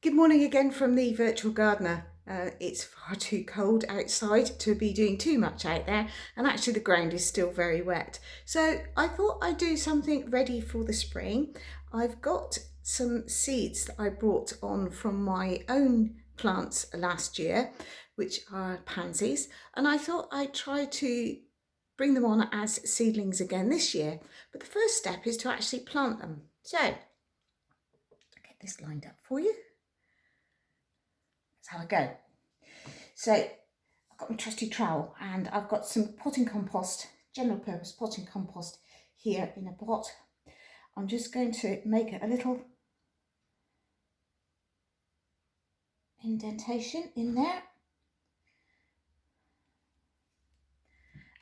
Good morning again from the virtual gardener. It's far too cold outside to be doing too much out there, and actually the ground is still very wet. So I thought I'd do something ready for the spring. I've got some seeds that I brought on from my own plants last year, which are pansies, and I thought I'd try to bring them on as seedlings again this year. But the first step is to actually plant them. So I'll get this lined up for you. That's how I go. So I've got my trusty trowel and I've got some potting compost, general purpose potting compost here in a pot. I'm just going to make a little indentation in there.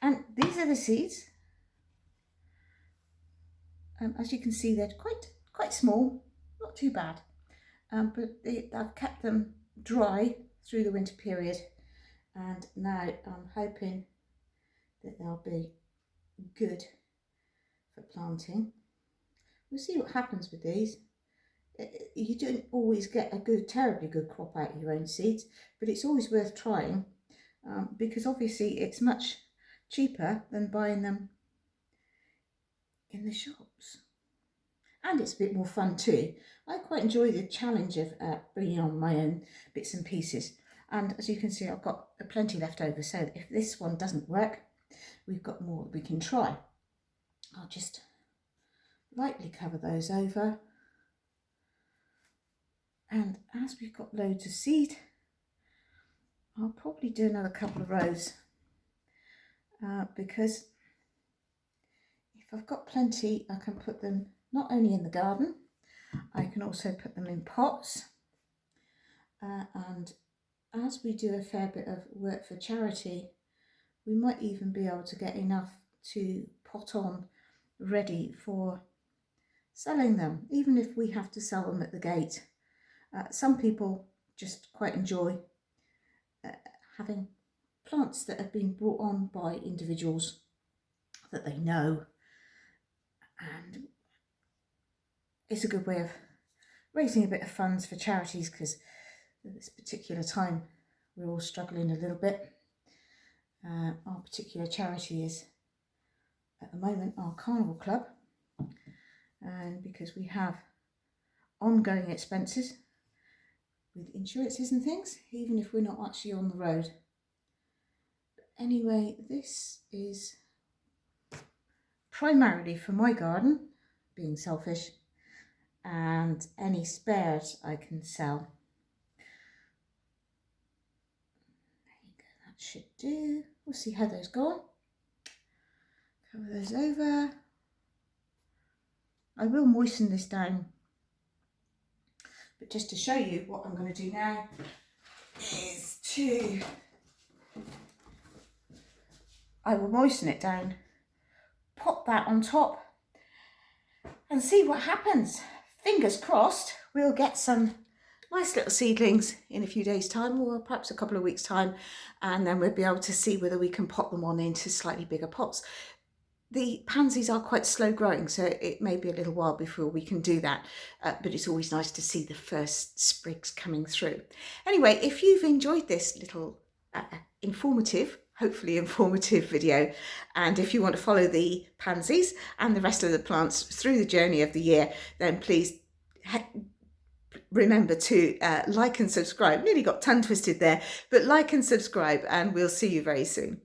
And these are the seeds. As you can see, they're quite small, not too bad. But I've kept them dry through the winter period, and now I'm hoping that they'll be good for planting. We'll see what happens with these. You don't always get a terribly good crop out of your own seeds, but it's always worth trying, because obviously it's much cheaper than buying them in the shops. And it's a bit more fun too. I quite enjoy the challenge of bringing on my own bits and pieces. And as you can see, I've got plenty left over. So if this one doesn't work, we've got more that we can try. I'll just lightly cover those over. And as we've got loads of seed, I'll probably do another couple of rows because if I've got plenty, I can put them not only in the garden, I can also put them in pots. And as we do a fair bit of work for charity, we might even be able to get enough to pot on ready for selling them, even if we have to sell them at the gate. Some people just quite enjoy having plants that have been brought on by individuals that they know, and it's a good way of raising a bit of funds for charities, because at this particular time we're all struggling a little bit. Our particular charity is at the moment our carnival club, and because we have ongoing expenses with insurances and things, even if we're not actually on the road. But anyway, this is primarily for my garden, being selfish, and any spares I can sell. There you go, that should do. We'll see how those go on. Cover those over. I will moisten this down, but just to show you what I'm going to do now is I will moisten it down, pop that on top and see what happens. Fingers crossed we'll get some nice little seedlings in a few days' time, or perhaps a couple of weeks' time, and then we'll be able to see whether we can pop them on into slightly bigger pots. The pansies are quite slow growing, so it may be a little while before we can do that, but it's always nice to see the first sprigs coming through. Anyway, if you've enjoyed this little hopefully informative video, and if you want to follow the pansies and the rest of the plants through the journey of the year, then please remember to like and subscribe. Nearly got tongue twisted there, but like and subscribe, and we'll see you very soon.